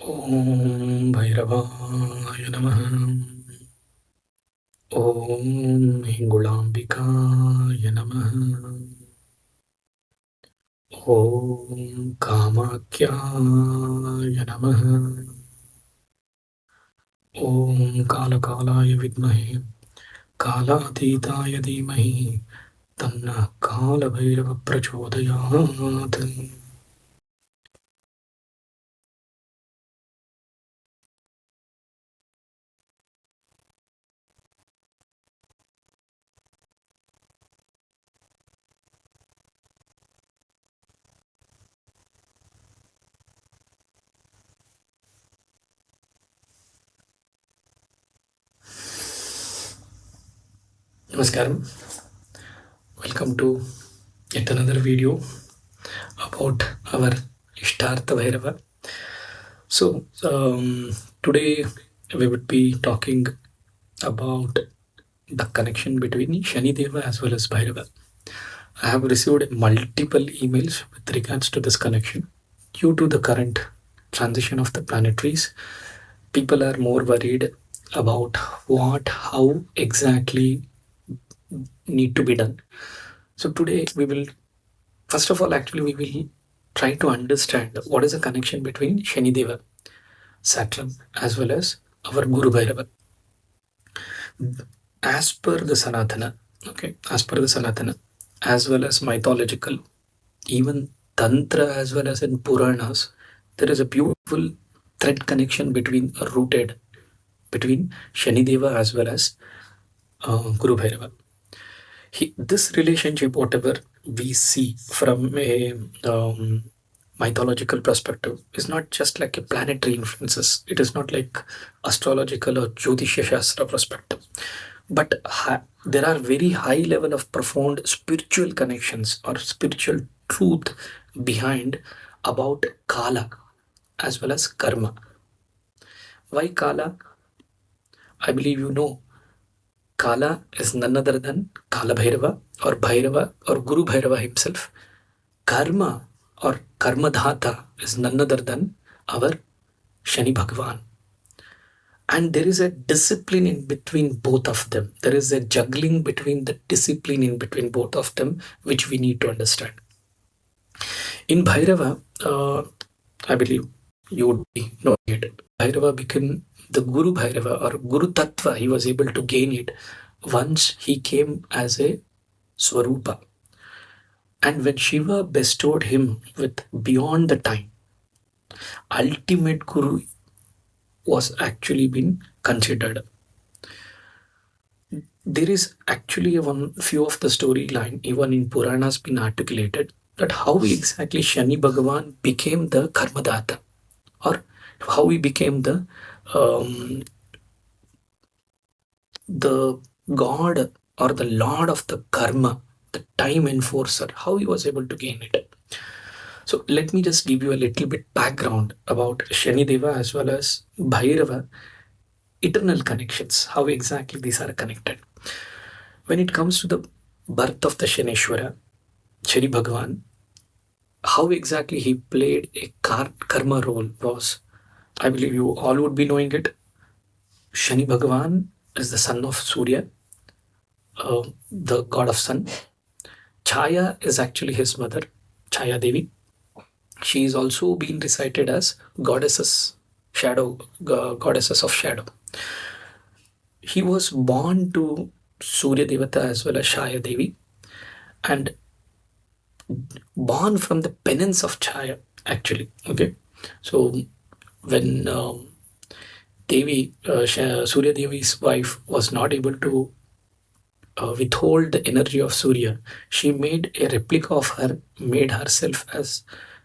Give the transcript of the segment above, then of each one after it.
Om Bhairavaya Namaha. Om Hingulambikaya Namaha. Om Kamakyaya Namaha. Om Kalakalaya Vidmahe Kalatitaya Dhimahi Tanna Kala Bhairava Prachodayat. Namaskaram. Welcome to yet another video about our Ishtartha Bhairava. So, today we would be talking about the connection between Shani Deva as well as Bhairava. I have received multiple emails with regards to this connection. Due to the current transition of the planetaries, people are more worried about how exactly need to be done. So today we will, first of all, actually we will try to understand what is the connection between Shani Deva, Saturn, as well as our Guru Bhairava. As per the Sanatana, okay, as per the Sanatana, as well as mythological, even Tantra as well as in Puranas, there is a beautiful thread connection rooted between Shanideva as well as Guru Bhairava. This relationship, whatever we see from a mythological perspective, is not just like a planetary influences. It is not like astrological or Jyotishya Shastra perspective. But there are very high level of profound spiritual connections or spiritual truth behind about Kala as well as Karma. Why Kala? I believe you know Kala is none other than Kala Bhairava or Guru Bhairava himself. Karma or Karmadhata is none other than our Shani Bhagavan. And there is a discipline in between both of them. There is a juggling between the discipline in between both of them, which we need to understand. In Bhairava, I believe you would be knowing it. Bhairava became the Guru Bhairava or Guru Tattva. He was able to gain it once he came as a Swarupa. And when Shiva bestowed him with beyond the time, ultimate Guru was actually been considered. There is actually one few of the storyline even in Puranas been articulated that how exactly Shani Bhagavan became the Karmadata or how he became the god or the lord of the karma, the time enforcer, how he was able to gain it. So let me just give you a little bit background about Shani Deva as well as Bhairava, eternal connections, how exactly these are connected. When it comes to the birth of the Shaneshwara, Shani Bhagavan, how exactly he played a karma role was, I believe you all would be knowing it. Shani Bhagavan is the son of Surya, the god of sun. Chaya is actually his mother, Chaya Devi. She is also being recited as goddesses of shadow. He was born to Surya Devata as well as Chaya Devi, and born from the penance of Chaya, actually. Okay, so when Surya Devi's wife, was not able to withhold the energy of Surya, she made a replica of her, made herself as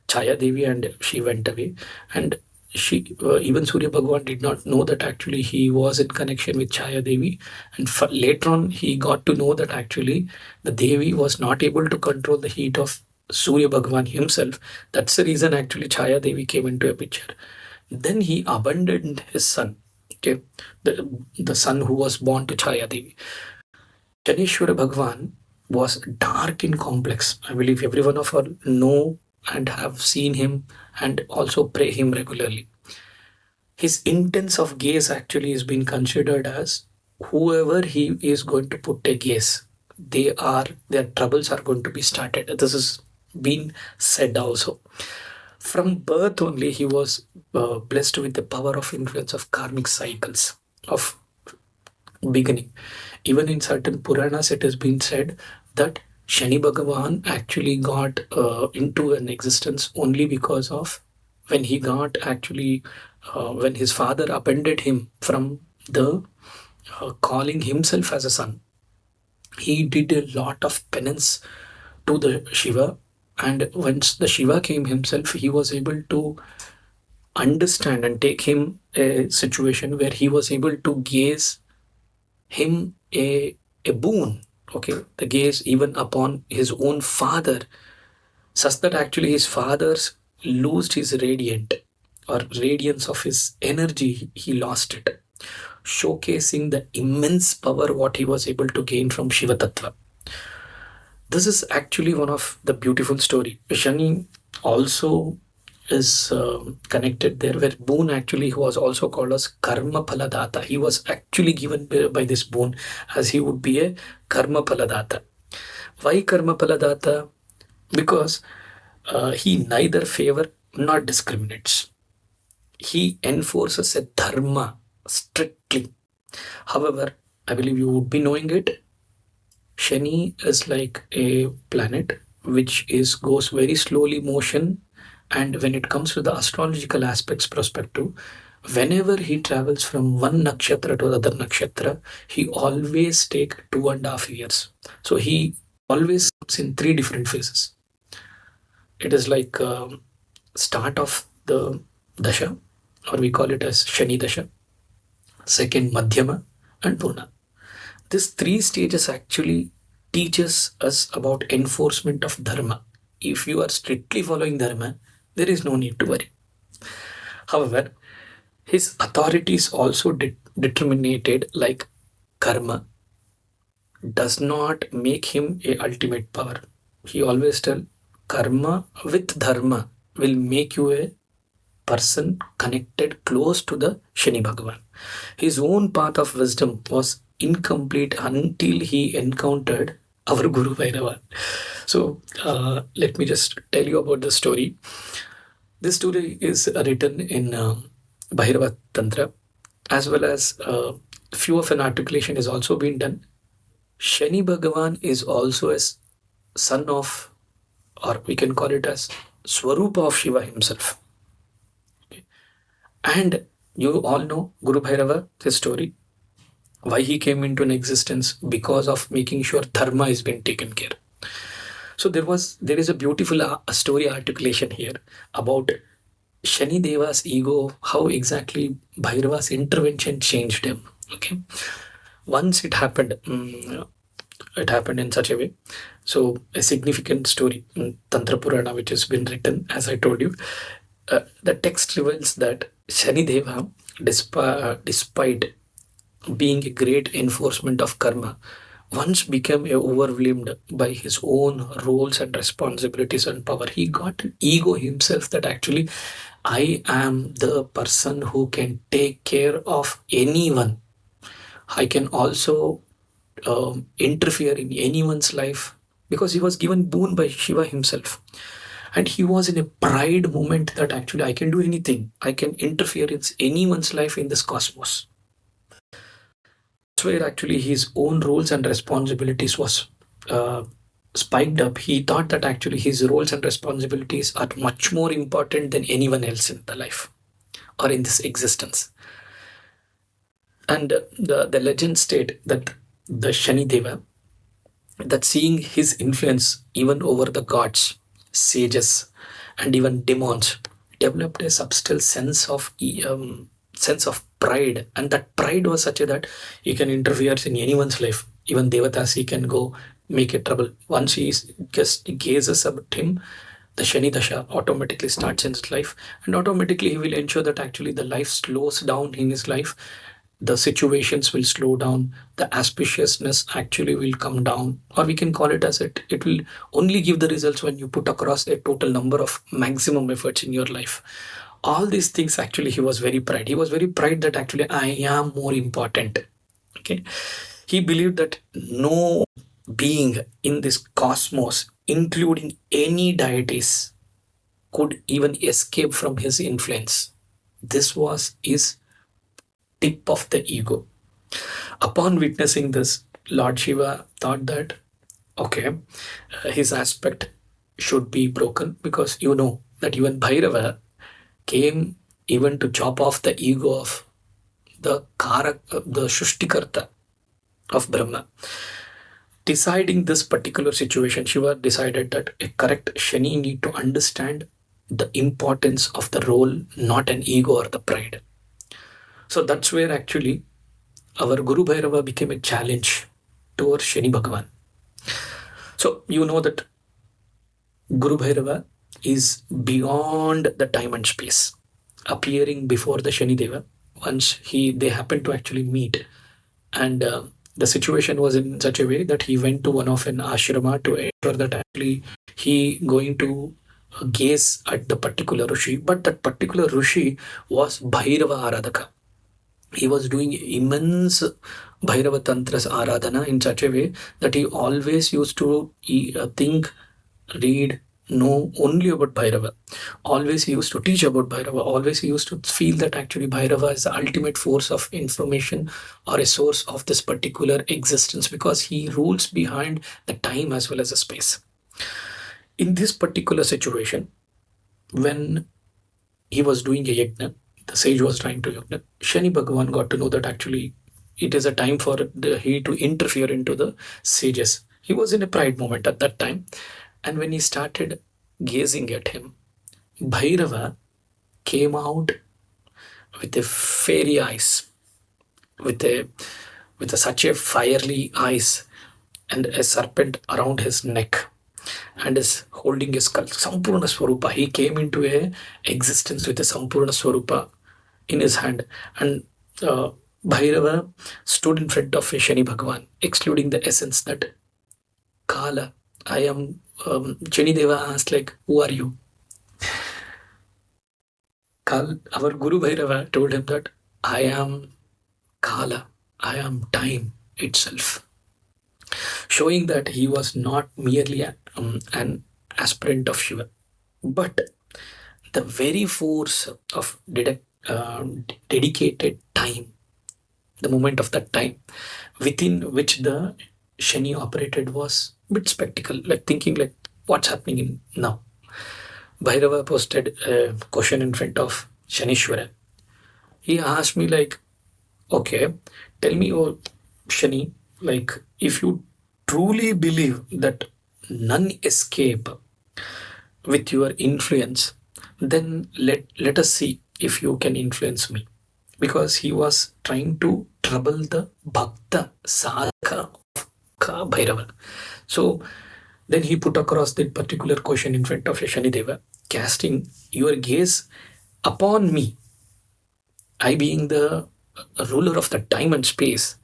Chaya Devi, and she went away. And even Surya Bhagavan did not know that actually he was in connection with Chaya Devi. And later on, he got to know that actually the Devi was not able to control the heat of Surya Bhagavan himself. That's the reason actually Chaya Devi came into a picture. Then he abandoned his son, okay, the son who was born to Chaya Devi. Shaneshwara Bhagwan was dark and complex. I believe every one of us know and have seen him and also pray him regularly. his intense of gaze actually is being considered as whoever he is going to put a gaze, their troubles are going to be started. This is been said also. From birth only, he was blessed with the power of influence of karmic cycles of beginning. Even in certain Puranas, it has been said that Shani Bhagavan actually got into an existence only because of when he got actually, when his father appended him from the calling himself as a son. He did a lot of penance to the Shiva, and once the Shiva came himself, he was able to understand and take him a situation where he was able to gaze him a boon, okay, the gaze even upon his own father, such that actually his father's lost his radiant or radiance of his energy, he lost it, showcasing the immense power what he was able to gain from Shiva Tattva. This is actually one of the beautiful story. Shani also is connected there, where boon actually was also called as karma paladata. He was actually given by this boon as he would be a karma paladata. Why karma paladata? Because he neither favor nor discriminates. He enforces a dharma strictly. However, I believe you would be knowing it. Shani is like a planet which is goes very slowly motion, and when it comes to the astrological aspects perspective, whenever he travels from one nakshatra to the other nakshatra, he always take 2.5 years. So he always comes in three different phases. It is like start of the dasha, or we call it as Shani Dasha, second Madhyama, and Purna. These three stages actually teaches us about enforcement of dharma. If you are strictly following dharma, there is no need to worry. However, his authority is also determinated like karma does not make him a ultimate power. He always tell karma with dharma will make you a person connected close to the Shani Bhagavan. His own path of wisdom was incomplete until he encountered our Guru Bhairava. So let me just tell you about the story. This story is written in Bhairava Tantra, as well as few of an articulation is also been done. Shani Bhagavan is also a son of, or we can call it as Swarupa of Shiva himself. Okay. And you all know Guru Bhairava, his story, why he came into an existence, because of making sure dharma is being taken care. So there is a beautiful story articulation here about Shani Deva's ego, how exactly Bhairava's intervention changed him. Okay, once it happened, it happened in such a way. So a significant story in Tantra Purana, which has been written, as I told you, the text reveals that Shani Deva, despite being a great enforcement of karma, once became overwhelmed by his own roles and responsibilities and power. He got an ego himself that actually I am the person who can take care of anyone. I can also interfere in anyone's life, because he was given boon by Shiva himself. And he was in a pride moment that actually I can do anything. I can interfere in anyone's life in this cosmos. That's where actually his own roles and responsibilities was spiked up. He thought that actually his roles and responsibilities are much more important than anyone else in the life or in this existence. And the legends state that the Shani Deva, that seeing his influence even over the gods, sages, and even demons, developed a subtle sense of pride, and that pride was such a that he can interfere in anyone's life. Even devatas, he can go make a trouble. Once he just gazes at him, the Shani Dasha automatically starts in his life, and automatically he will ensure that actually the life slows down in his life. The situations will slow down, the auspiciousness actually will come down, or we can call it as it will only give the results when you put across a total number of maximum efforts in your life. all these things, actually, he was very pride. He was very pride that actually I am more important. Okay. He believed that no being in this cosmos, including any deities, could even escape from his influence. This was his tip of the ego. Upon witnessing this, Lord Shiva thought that, okay, his aspect should be broken, because you know that even Bhairava came even to chop off the ego of the Shushtikarta of Brahma. Deciding this particular situation, Shiva decided that a correct Shani need to understand the importance of the role, not an ego or the pride. So that's where actually our Guru Bhairava became a challenge to our Shani Bhagavan. So you know that Guru Bhairava is beyond the time and space, appearing before the Shani Deva. Once they happened to actually meet, and the situation was in such a way that he went to one of an ashrama to ensure that actually he going to gaze at the particular Rishi, but that particular Rishi was Bhairava Aradhaka. He was doing immense Bhairava Tantra's Aradhana in such a way that he always used to think, read, know only about Bhairava. Always he used to teach about Bhairava. Always he used to feel that actually Bhairava is the ultimate force of information or a source of this particular existence, because he rules behind the time as well as the space. In this particular situation, when he was doing a yajna, the sage was trying to yajna, Shani Bhagavan got to know that actually it is a time for he to interfere into the sages. He was in a pride moment at that time. And when he started gazing at him, Bhairava came out with a fairy eyes, with such a fiery eyes, and a serpent around his neck, and is holding a skull. Sampurna Swarupa. He came into a existence with a Sampurna Swarupa in his hand. And Bhairava stood in front of Shani Bhagavan, excluding the essence that Kala, I am. Shanideva asked, like, who are you? Our Guru Bhairava told him that I am Kala, I am time itself, showing that he was not merely an aspirant of Shiva, but the very force of dedicated time, the moment of that time, within which the Shani operated was bit spectacle, like thinking like what's happening in now. Bhairava posted a question in front of Shanishwara. He asked me like, okay, tell me, oh Shani, like if you truly believe that none escape with your influence, then let us see if you can influence me. Because he was trying to trouble the Bhakta Sadhaka of Bhairava. So then he put across that particular question in front of Shanideva, casting your gaze upon me. I being the ruler of the time and space,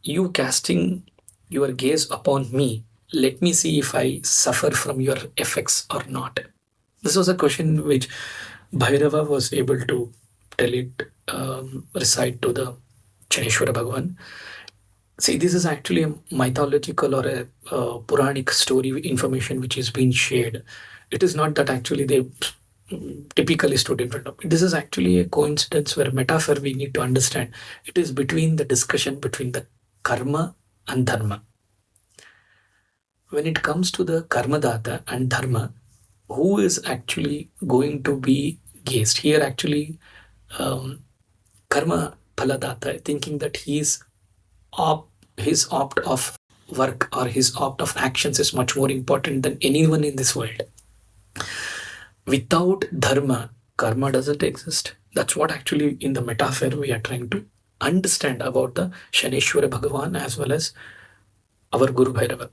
you casting your gaze upon me, let me see if I suffer from your effects or not. This was a question which Bhairava was able to tell it, recite to the Chaneshwara Bhagavan. See, this is actually a mythological or a Puranic story information which is being shared. It is not that actually they typically stood in front of. This is actually a coincidence where a metaphor we need to understand. It is between the discussion between the karma and dharma. When it comes to the karmadata and dharma, who is actually going to be gazed? Here actually karma paladata, thinking that his opt of work or his opt of actions is much more important than anyone in this world. Without dharma, karma doesn't exist. That's what actually in the metaphor we are trying to understand about the Shaneshwara Bhagavan as well as our Guru Bhairava.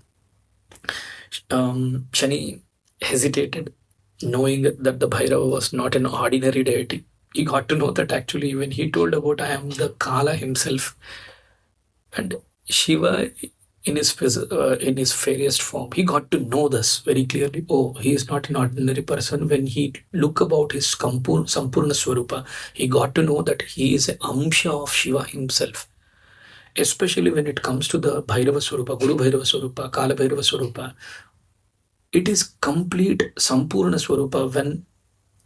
Shani hesitated, knowing that the Bhairava was not an ordinary deity. He got to know that actually when he told about I am the Kala himself, and Shiva in his fairest form. He got to know this very clearly. Oh, he is not an ordinary person. When he look about his Sampurna Swarupa, he got to know that he is an Amsha of Shiva himself. Especially when it comes to the Bhairava Swarupa, Guru Bhairava Swarupa, Kala Bhairava Swarupa, it is complete Sampurna Swarupa. When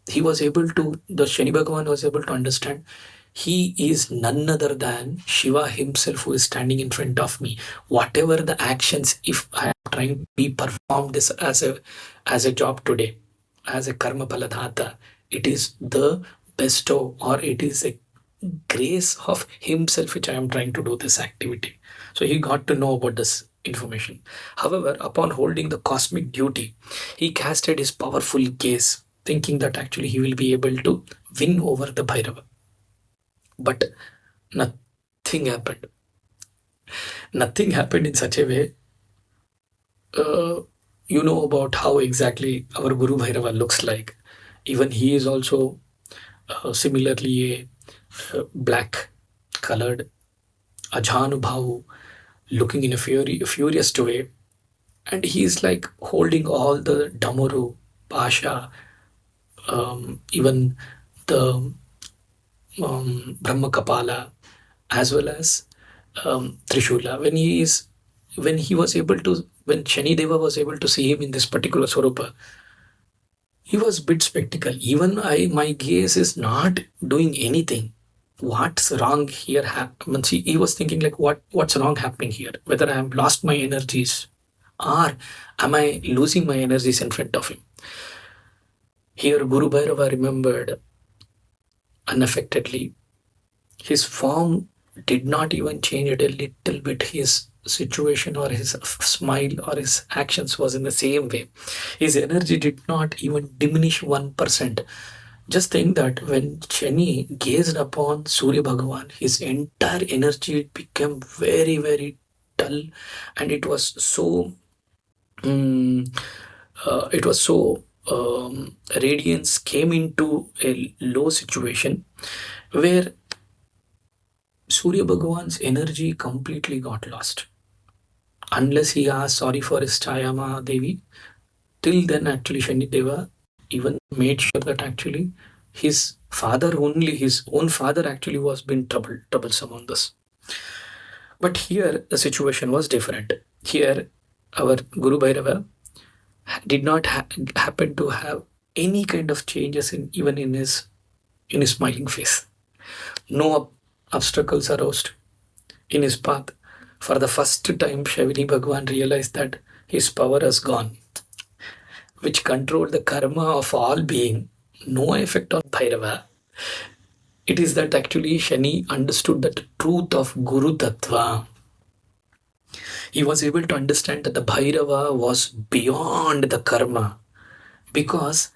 he was able to, the Shani Bhagavan was able to understand, he is none other than Shiva himself who is standing in front of me. Whatever the actions, if I am trying to be performed this as a job today, as a karma paladata, it is the bestow, or it is a grace of himself which I am trying to do this activity. So he got to know about this information. However, upon holding the cosmic duty, he casted his powerful gaze, thinking that actually he will be able to win over the Bhairava. But nothing happened. Nothing happened in such a way. You know about how exactly our Guru Bhairava looks like. Even he is also similarly a black colored Ajhanubhavu, looking in a furious way. And he is like holding all the Damaru, Pasha, even the Brahma Kapala, as well as Trishula. When Shanideva was able to see him in this particular Swarupa, he was a bit spectacle. Even my gaze is not doing anything. What's wrong here? He was thinking like, what's wrong happening here? Whether I have lost my energies, or am I losing my energies in front of him? Here, Guru Bhairava remembered unaffectedly. His form did not even change it a little bit. His situation or his smile or his actions was in the same way. His energy did not even diminish 1%. Just think that when Shani gazed upon Surya Bhagavan, his entire energy became very, very dull, and it was so radiance came into a low situation where Surya Bhagavan's energy completely got lost. Unless he asked sorry for his Chayama Devi, till then actually Shanideva even made sure that actually his own father actually was being troublesome on this. But here the situation was different. Here our Guru Bhairava did not happen to have any kind of changes even in his smiling face. No obstacles arose in his path. For the first time, Shani Bhagavan realized that his power has gone, which controlled the karma of all being. No effect on Bhairava. It is that actually Shani understood the truth of Guru Tattva. He was able to understand that the Bhairava was beyond the karma, because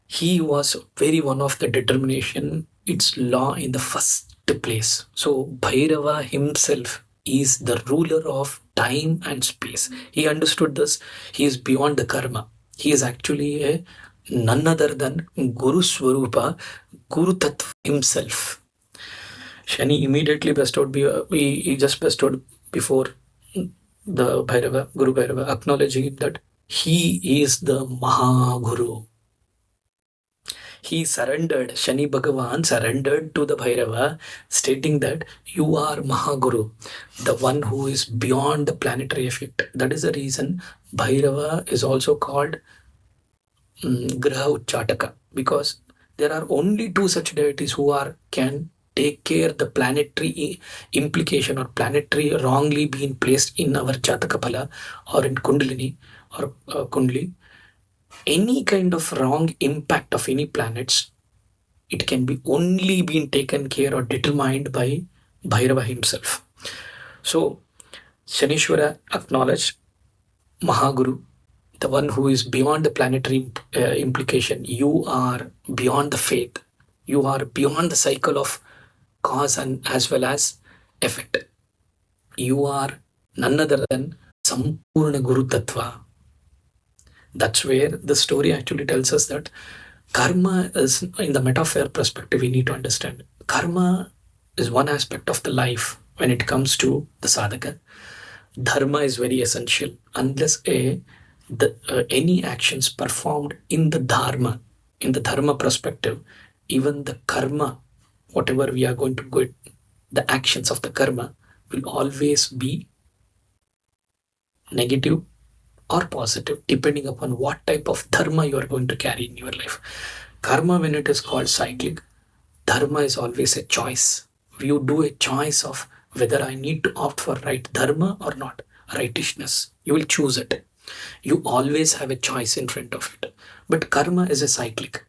he was very one of the determination, its law in the first place. So Bhairava himself is the ruler of time and space. He understood this. He is beyond the karma. He is actually none other than Guru Swarupa, Guru Tattva himself. Shani immediately bestowed, he just bestowed before the Bhairava, Guru Bhairava, acknowledging that he is the Mahaguru. He surrendered, Shani Bhagavan surrendered to the Bhairava, stating that you are Mahaguru, the one who is beyond the planetary effect. That is the reason Bhairava is also called Graha Uchchataka, because there are only two such deities who can take care the planetary implication or planetary wrongly being placed in our Jataka Phala or in Kundalini or Kundali. Any kind of wrong impact of any planets, it can be only been taken care or determined by Bhairava himself. So Shanishwara acknowledged Mahaguru, the one who is beyond the planetary implication. You are beyond the faith. You are beyond the cycle of cause and as well as effect. You are none other than Sampurna Guru Tattva. That's where the story actually tells us that karma is, in the metaphor perspective, we need to understand. Karma is one aspect of the life when it comes to the sadhaka. dharma is very essential. Unless any actions performed in the dharma perspective, even the karma, whatever we are going to go, the actions of the karma will always be negative or positive, depending upon what type of dharma you are going to carry in your life. Karma, when it is called cyclic, dharma is always a choice. You do a choice of whether I need to opt for right dharma or not, rightishness. You will choose it. You always have a choice in front of it. But karma is a cyclic.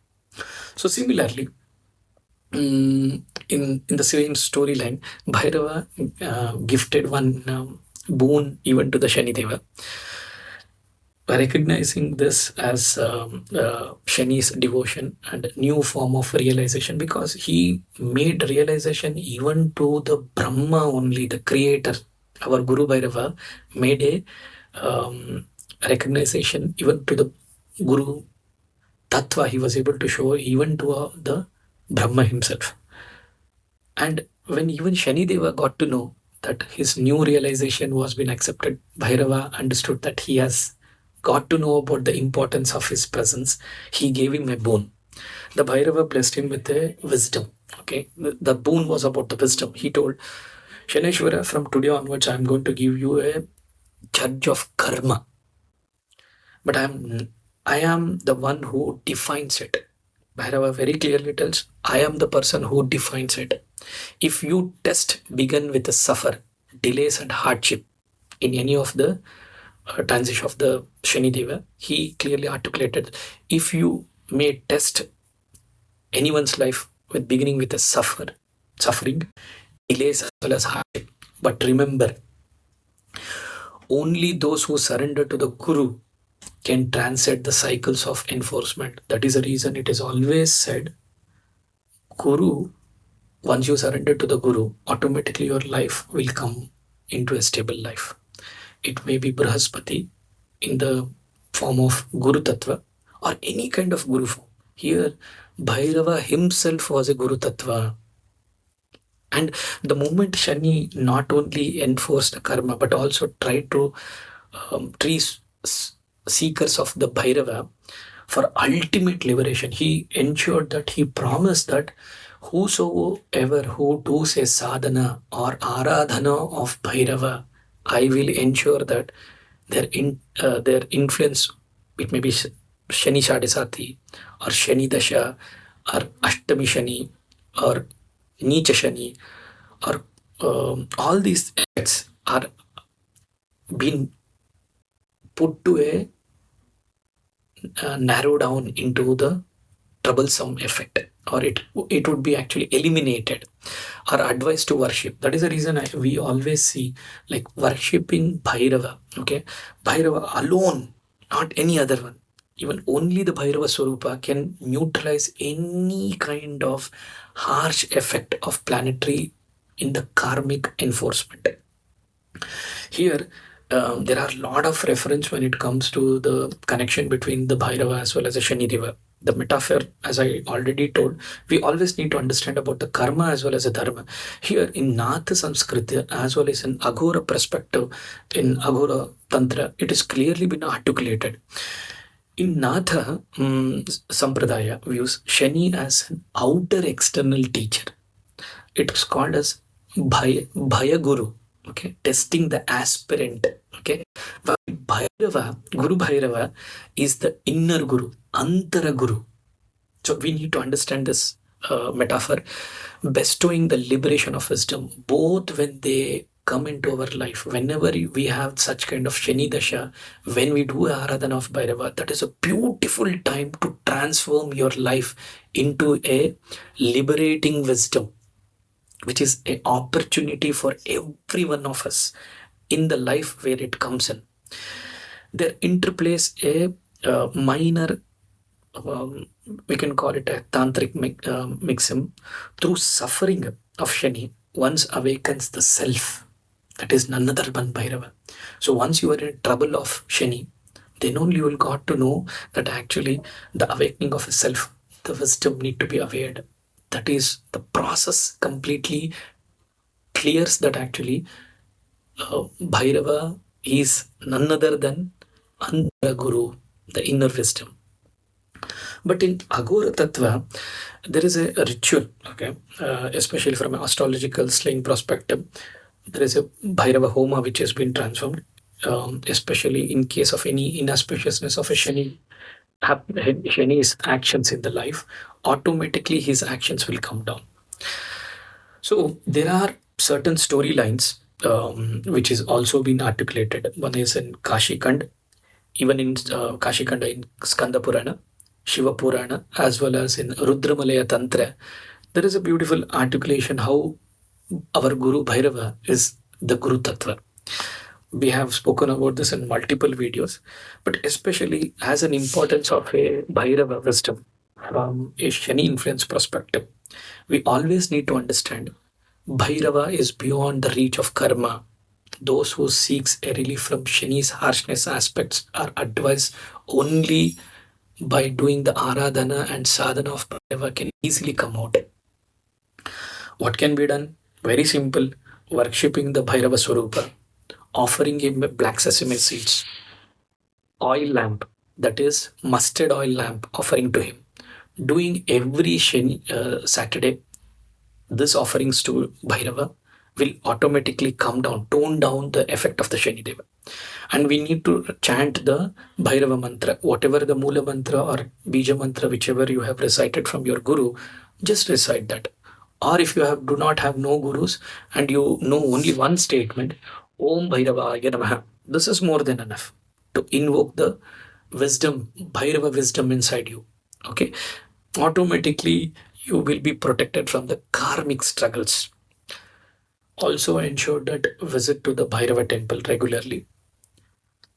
So similarly, in the same storyline, Bhairava gifted one boon even to the Shanideva. By recognizing this as Shani's devotion and new form of realization, because he made realization even to the Brahma only, the creator. Our Guru Bhairava made a recognition even to the Guru Tattva. He was able to show even to the Brahma himself. And when even Shanideva got to know that his new realization was been accepted, Bhairava understood that he has got to know about the importance of his presence. He gave him a boon. The Bhairava blessed him with a wisdom. Okay, the boon was about the wisdom. He told Shaneshwara, from today onwards, I am going to give you a judge of karma, but I am the one who defines it. Bhairava very clearly tells, I am the person who defines it. If you test begin with a suffer, delays and hardship in any of the transition of the Shanideva, he clearly articulated, if you may test anyone's life with beginning with a suffering, delays as well as hardship. But remember, only those who surrender to the Guru can transcend the cycles of enforcement. That is the reason it is always said, Guru, once you surrender to the Guru, automatically your life will come into a stable life. It may be Brahaspati in the form of Guru Tattva or any kind of Guru form. Here, Bhairava himself was a Guru Tattva. And the moment Shani not only enforced the karma but also tried to treat seekers of the Bhairava for ultimate liberation, he ensured that he promised that whosoever who does a sadhana or aradhana of Bhairava, I will ensure that their influence, it may be Shani Shadisati or Shani Dasha or Ashtami Shani or Nicha Shani or all these effects are being put to a narrow down into the troublesome effect, or it would be actually eliminated or advised to worship. That is the reason we always see like worshipping Bhairava. Okay, Bhairava alone, not any other one. Even only the Bhairava Swarupa can neutralize any kind of harsh effect of planetary in the karmic enforcement. Here, there are a lot of reference when it comes to the connection between the Bhairava as well as the Shanideva. The metaphor, as I already told, we always need to understand about the karma as well as the dharma. Here in Nath Sanskriti as well as in Aghora perspective, in Aghora Tantra, it is clearly been articulated. In Natha Sampradaya views Shani as an outer external teacher. It is called as Bhaya Guru. Okay, testing the aspirant. Okay, but Bhairava, Guru Bhairava is the inner Guru, Antara Guru. So we need to understand this metaphor, bestowing the liberation of wisdom, both when they come into our life. Whenever we have such kind of Shani Dasha, when we do Aradhana of Bhairava, that is a beautiful time to transform your life into a liberating wisdom, which is an opportunity for every one of us in the life where it comes in. There interplays a minor, we can call it a tantric mixim. Through suffering of Shani, once awakens the self. That is none other than Bhairava. So once you are in trouble of Shani, then only you will got to know that actually the awakening of a self, the wisdom need to be aware. That is the process completely clears that actually Bhairava is none other than Antara Guru, the inner wisdom. But in Agora Tattva, there is a ritual, okay, especially from an astrological slang perspective. There is a Bhairava Homa which has been transformed, especially in case of any inauspiciousness of a Shani's actions in the life, automatically his actions will come down. So there are certain storylines which is also been articulated. One is in Kashi Kand, even in Kashi Kanda in Skanda Purana, Shiva Purana, as well as in Rudramalaya Tantra. There is a beautiful articulation how our Guru Bhairava is the Guru Tattva. We have spoken about this in multiple videos, but especially as an importance of a Bhairava wisdom from a Shani influence perspective, we always need to understand Bhairava is beyond the reach of karma. Those who seeks a relief from Shani's harshness aspects are advised only by doing the aradhana and sadhana of Bhairava can easily come out. What can be done? Very simple. Worshipping the Bhairava Swarupa, offering him black sesame seeds, oil lamp, that is mustard oil lamp, offering to him. Doing every Saturday, this offerings to Bhairava will automatically come down, tone down the effect of the Shanideva. And we need to chant the Bhairava mantra, whatever the Mula mantra or Bija mantra, whichever you have recited from your Guru, just recite that. Or if you do not have no gurus and you know only one statement, Om Bhairavaya Namaha, this is more than enough to invoke the wisdom, Bhairava wisdom inside you. Okay, automatically you will be protected from the karmic struggles. Also ensure that visit to the Bhairava temple regularly,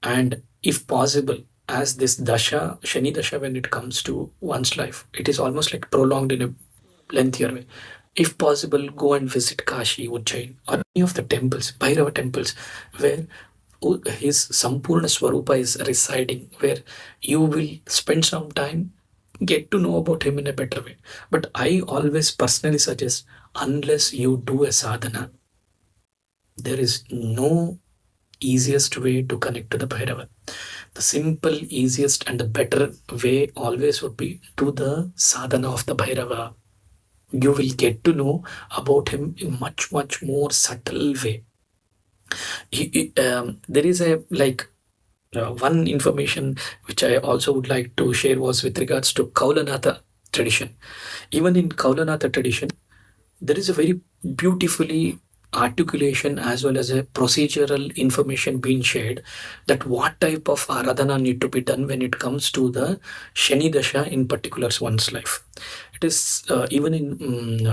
and if possible, as this dasha, Shani dasha, when it comes to one's life, it is almost like prolonged in a lengthier way. If possible, go and visit Kashi, Ujjain, or any of the temples, Bhairava temples, where his Sampurna Swarupa is residing, where you will spend some time, get to know about him in a better way. But I always personally suggest, unless you do a sadhana, there is no easiest way to connect to the Bhairava. The simple, easiest, and the better way always would be to the sadhana of the Bhairava. You will get to know about him in much, much more subtle way. There is a one information which I also would like to share was with regards to Kaulanatha tradition. Even in Kaulanatha tradition, there is a very beautifully articulation as well as a procedural information being shared that what type of aradhana need to be done when it comes to the Shani Dasha in particular one's life. It is even in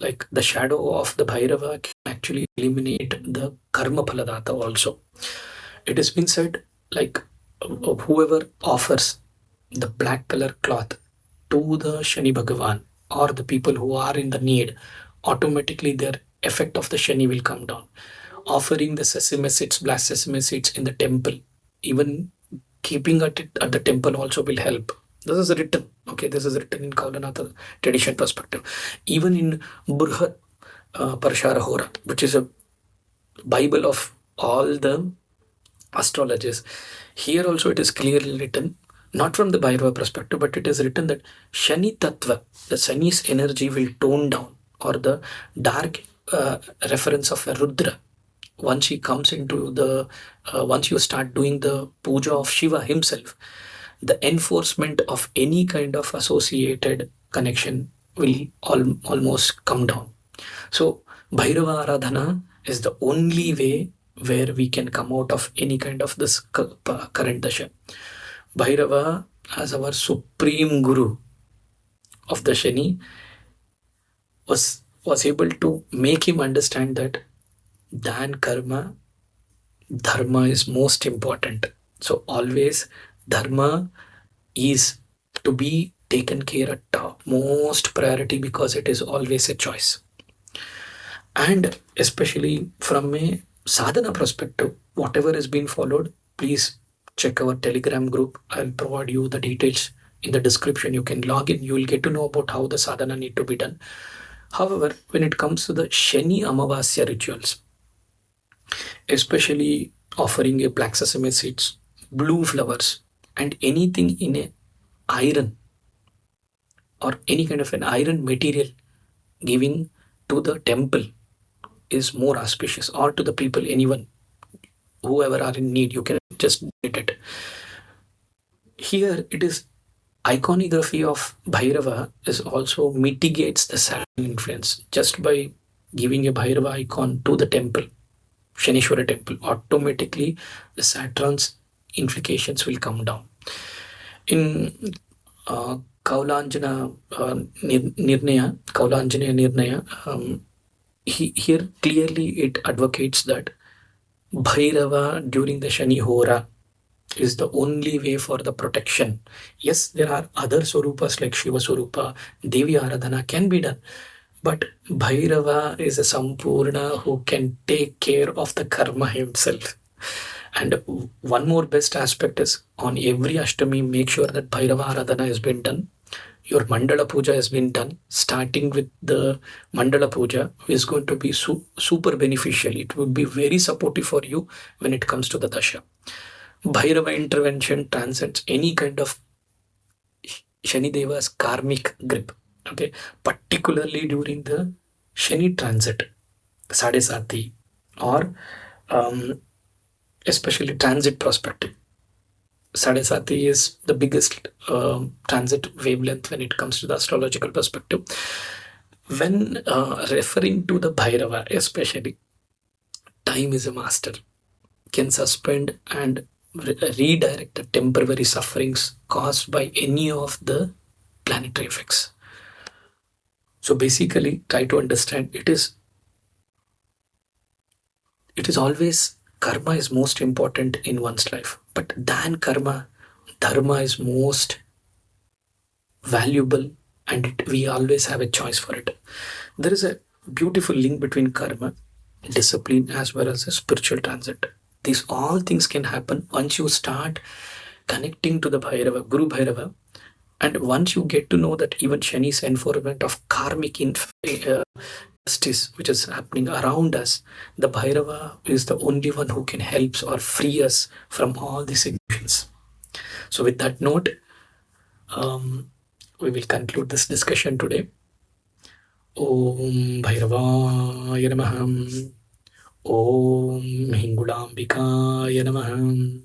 like the shadow of the Bhairava can actually eliminate the karma paladata also. It has been said like whoever offers the black color cloth to the Shani Bhagavan or the people who are in the need, automatically their effect of the Shani will come down. Offering the sesame seeds, black sesame seeds in the temple, even keeping it at the temple also will help. This is written, okay, this is written in Kaulanatha tradition perspective. Even in Burhat Parshara Hora, which is a Bible of all the astrologers, here also it is clearly written, not from the Bhairava perspective, but it is written that Shani Tattva, the Shani's energy will tone down, or the dark reference of a Rudra. Once he comes into the, once you start doing the puja of Shiva himself, the enforcement of any kind of associated connection will almost come down. So, Bhairava Aradhana is the only way where we can come out of any kind of this current dasha. Bhairava, as our supreme guru of the Shani, was able to make him understand that than karma, dharma is most important. So always dharma is to be taken care at topmost priority because it is always a choice. And especially from a sadhana perspective, whatever has been followed, please check our Telegram group. I'll provide you the details in the description. You can log in. You will get to know about how the sadhana need to be done. However, when it comes to the Shani Amavasya rituals, especially offering a black sesame seeds, blue flowers, and anything in a iron or any kind of an iron material giving to the temple is more auspicious, or to the people, anyone, whoever are in need, you can just donate it. Here it is iconography of Bhairava is also mitigates the Saturn influence just by giving a Bhairava icon to the temple, Shanishwara temple. Automatically, the Saturn's implications will come down. In Kaulanjana Nirnaya, here clearly it advocates that Bhairava during the Shani Hora is the only way for the protection. Yes, there are other Swarupas like Shiva Swarupa, Devi Aradhana can be done. But Bhairava is a Sampurna who can take care of the karma himself. And one more best aspect is on every Ashtami, make sure that Bhairava Aradhana has been done. Your Mandala Puja has been done. Starting with the Mandala Puja is going to be super beneficial. It would be very supportive for you when it comes to the Dasha. Bhairava intervention transcends any kind of Shanideva's karmic grip. Okay, particularly during the Shani transit, Sadesati, or um, especially transit perspective. Sadesati is the biggest transit wavelength when it comes to the astrological perspective. When referring to the Bhairava, especially, time is a master, can suspend and redirect the temporary sufferings caused by any of the planetary effects. So basically, try to understand it is always karma is most important in one's life, but than karma, dharma is most valuable, and we always have a choice for it. There is a beautiful link between karma, discipline, as well as a spiritual transit. These all things can happen once you start connecting to the Bhairava, Guru Bhairava, and once you get to know that even Shani's enforcement of karmic justice which is happening around us, the Bhairava is the only one who can help or free us from all these illusions. So, with that note, um, we will conclude this discussion today. Om Bhairavaya Namah. Om Hingulambikaya Namah.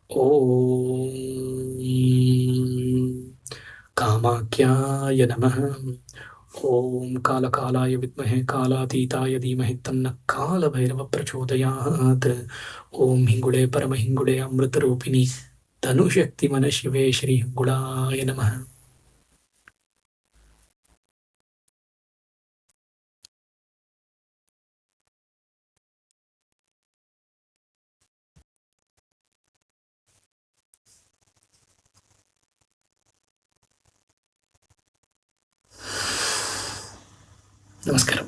Om Kamakyaya Namah. Om Kalakalaaya Vidmahe Kalaatitaaya Dhimahi Tanna Kala Bhairava Prachodayat. Om Hingule Paramahingule Amritarupini Tanu Shakti Mana Shive Shri Hingulaya Namah. Namaskaram.